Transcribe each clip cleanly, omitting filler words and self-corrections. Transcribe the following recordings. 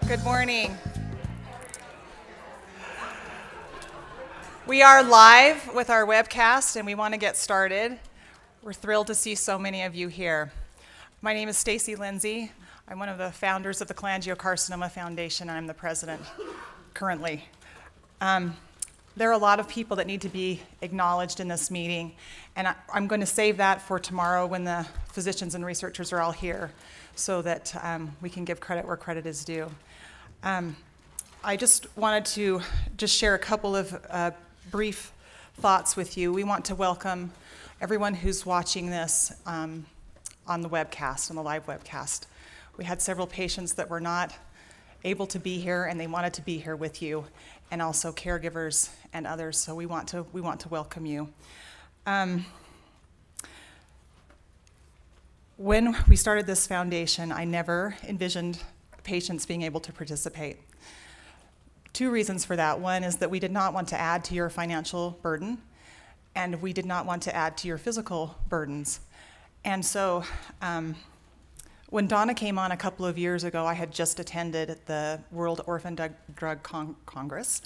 Good morning. We are live with our webcast and we want to get started. We're thrilled to see so many of you here. My name is Stacy Lindsay. I'm one of the founders of the Cholangiocarcinoma Foundation and I'm the president currently. There are a lot of people that need to be acknowledged in this meeting, and I'm going to save that for tomorrow when the physicians and researchers are all here so that we can give credit where credit is due. I just wanted to share a couple of brief thoughts with you. We want to welcome everyone who's watching this on the webcast, on the live webcast. We had several patients that were not able to be here and they wanted to be here with you, and also caregivers and others, so we want to welcome you. When we started this foundation, I never envisioned patients being able to participate. Two reasons for that. One is that we did not want to add to your financial burden, and we did not want to add to your physical burdens. And so when Donna came on a couple of years ago, I had just attended the World Orphan Drug Congress,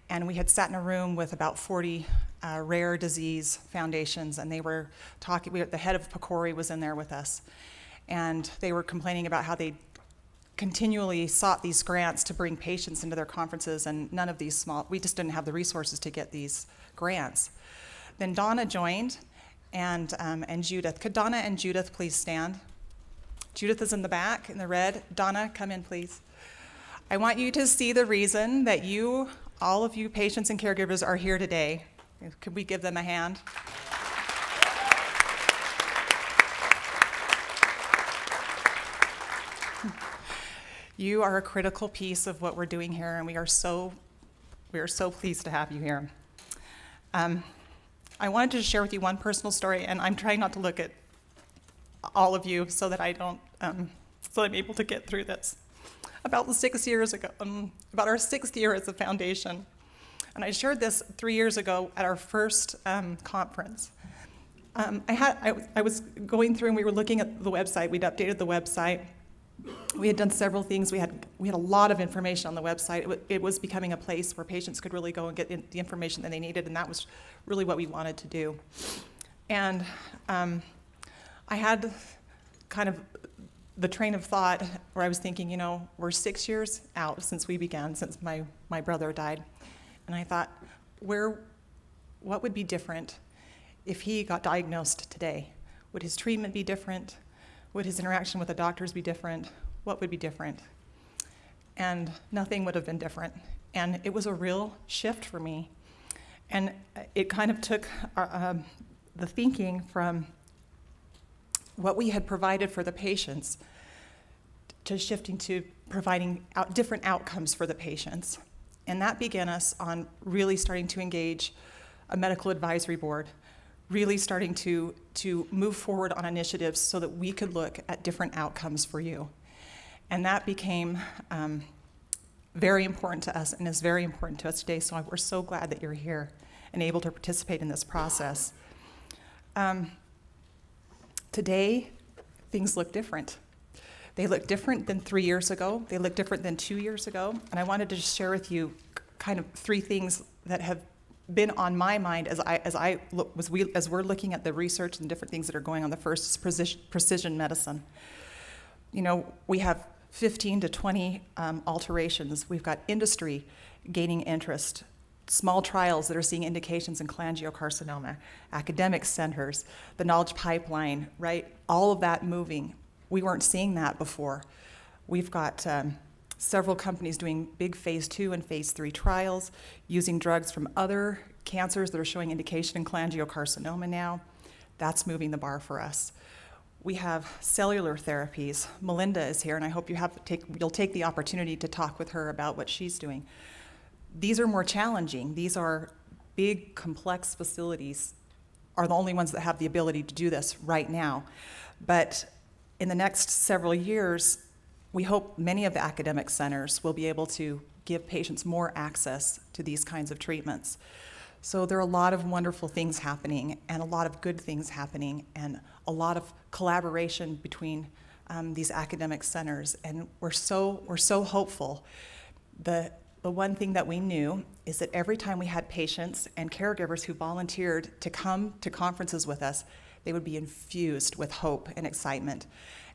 and we had sat in a room with about 40 rare disease foundations, and they were talking, the head of PCORI was in there with us, and they were complaining about how they continually sought these grants to bring patients into their conferences, and none of these we just didn't have the resources to get these grants. Then Donna joined, and Judith. Could Donna and Judith please stand? Judith is in the back, in the red. Donna, come in, please. I want you to see the reason that all of you patients and caregivers are here today. Could we give them a hand? You are a critical piece of what we're doing here, and we are so pleased to have you here. I wanted to share with you one personal story, and I'm trying not to look at all of you so that I don't, so I'm able to get through this. About 6 years ago, about our 6th year as a foundation, and I shared this 3 years ago at our first conference. I was going through and we were looking at the website. We'd updated the website. We had done several things. We had a lot of information on the website. It was becoming a place where patients could really go and get the information that they needed, and that was really what we wanted to do. And I had kind of the train of thought where I was thinking, you know, we're 6 years out since we began, since my brother died. And I thought, what would be different if he got diagnosed today? Would his treatment be different? Would his interaction with the doctors be different? What would be different? And nothing would have been different. And it was a real shift for me. And it kind of took the thinking from what we had provided for the patients to shifting to providing different outcomes for the patients. And that began us on really starting to engage a medical advisory board, really starting to move forward on initiatives so that we could look at different outcomes for you. And that became very important to us and is very important to us today, so we're so glad that you're here and able to participate in this process. Today, things look different. They look different than 3 years ago. They look different than 2 years ago. And I wanted to just share with you kind of 3 things that have been on my mind as we're looking at the research and different things that are going on. The first is precision medicine. You know, we have 15 to 20 alterations. We've got industry gaining interest, small trials that are seeing indications in cholangiocarcinoma, academic centers, the knowledge pipeline, right? All of that moving. We weren't seeing that before. We've got several companies doing big phase 2 and phase 3 trials, using drugs from other cancers that are showing indication in cholangiocarcinoma now. That's moving the bar for us. We have cellular therapies. Melinda is here, and I hope you'll take the opportunity to talk with her about what she's doing. These are more challenging. These are big, complex facilities, are the only ones that have the ability to do this right now. But in the next several years, we hope many of the academic centers will be able to give patients more access to these kinds of treatments. So there are a lot of wonderful things happening and a lot of good things happening and a lot of collaboration between these academic centers, and we're so hopeful. The one thing that we knew is that every time we had patients and caregivers who volunteered to come to conferences with us, they would be infused with hope and excitement.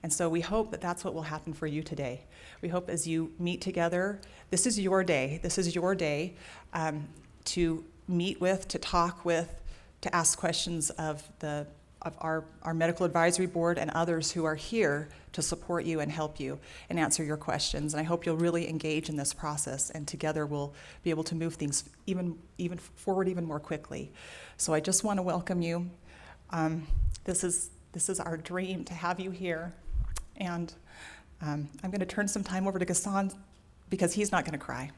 And so we hope that that's what will happen for you today. We hope as you meet together, this is your day. This is your day to meet with, to talk with, to ask questions of our medical advisory board and others who are here to support you and help you and answer your questions. And I hope you'll really engage in this process, and together we'll be able to move things even forward even more quickly. So I just want to welcome you. This is our dream to have you here. And I'm going to turn some time over to Gaston because he's not going to cry.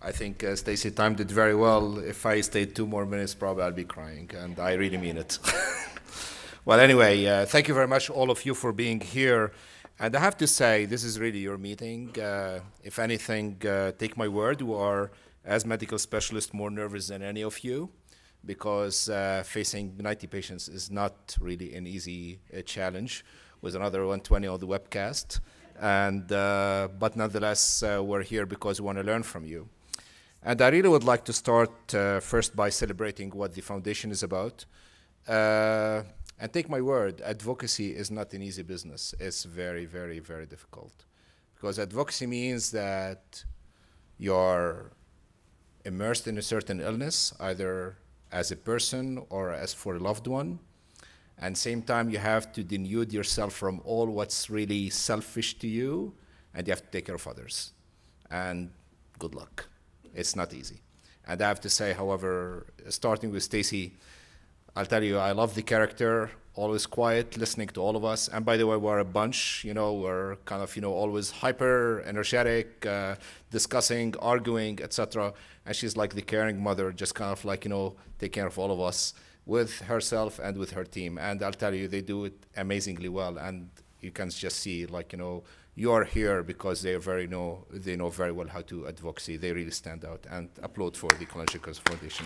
I think Stacy timed it very well. If I stayed 2 more minutes, probably I'll be crying, and I really mean it. Well, anyway, thank you very much, all of you, for being here. And I have to say, this is really your meeting. If anything, take my word, we are, as medical specialists, more nervous than any of you, because facing 90 patients is not really an easy challenge, with another 120 on the webcast. And, but nonetheless, we're here because we want to learn from you. And I really would like to start first by celebrating what the foundation is about. And take my word, advocacy is not an easy business. It's very, very, very difficult. Because advocacy means that you're immersed in a certain illness, either as a person or as for a loved one. And same time, you have to denude yourself from all what's really selfish to you, and you have to take care of others. And good luck. It's not easy. And I have to say, however, starting with Stacy, I'll tell you, I love the character, always quiet, listening to all of us. And by the way, we're a bunch, we're kind of, always hyper, energetic, discussing, arguing, etc. And she's like the caring mother, just kind of like, take care of all of us with herself and with her team. And I'll tell you, they do it amazingly well. And you can just see, like, you are here because they know very well how to advocacy. They really stand out. And applaud for the Cholangiocarcinoma Foundation.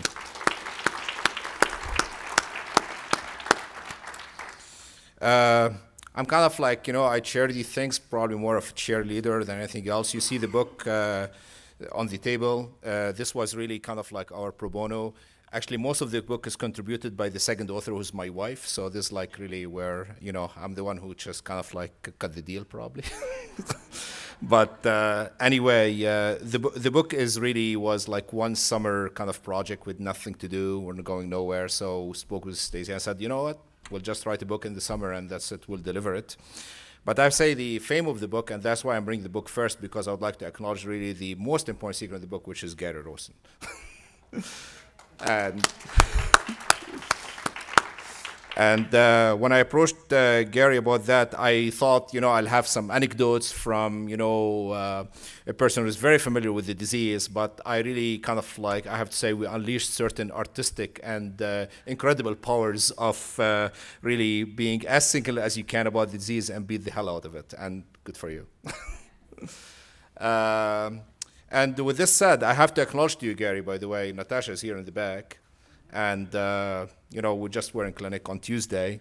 I'm kind of like, I chair these things, probably more of a cheerleader than anything else. You see the book on the table. This was really kind of like our pro bono. Actually, most of the book is contributed by the second author, who's my wife. So this is like really where, I'm the one who just kind of like cut the deal, probably. But anyway, the book was like one summer kind of project with nothing to do. We're going nowhere. So spoke with Stacey and said, you know what? We'll just write a book in the summer, and that's it. We'll deliver it. But I say the fame of the book, and that's why I'm bringing the book first, because I would like to acknowledge really the most important secret of the book, which is Gary Rosen. And when I approached Gary about that, I thought, I'll have some anecdotes from, a person who's very familiar with the disease. But I really kind of like, I have to say, we unleashed certain artistic and incredible powers of really being as cynical as you can about the disease and beat the hell out of it. And good for you. And with this said, I have to acknowledge to you, Gary, by the way, Natasha is here in the back. And, we just were in clinic on Tuesday.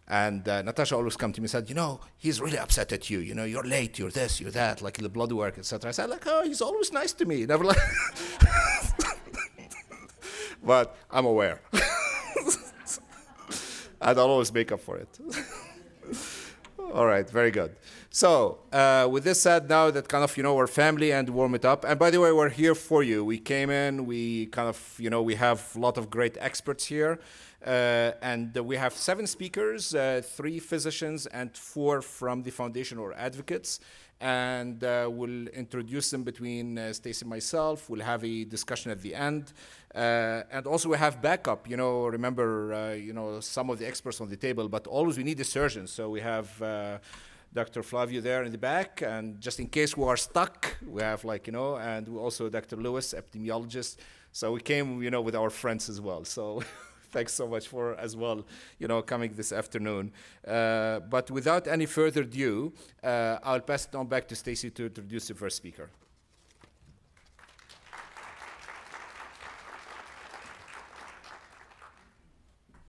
And Natasha always come to me and said, he's really upset at you. You're late, you're this, you're that, like the blood work, etc. I said, like, oh, he's always nice to me. Never like. But I'm aware. And I'll always make up for it. All right, very good. So with this said, now that kind of, we're family and warm it up. And by the way, we're here for you. We came in, we kind of, we have a lot of great experts here. And we have 7 speakers, 3 physicians and 4 from the foundation or advocates. And we'll introduce them between Stacy and myself. We'll have a discussion at the end. And also we have backup, remember, some of the experts on the table, but always we need a surgeon. So we have Dr. Flavio there in the back, and just in case we are stuck, we have and we also Dr. Lewis, epidemiologist. So we came, with our friends as well. So Thanks so much for as well, coming this afternoon. But without any further ado, I'll pass it on back to Stacy to introduce the first speaker.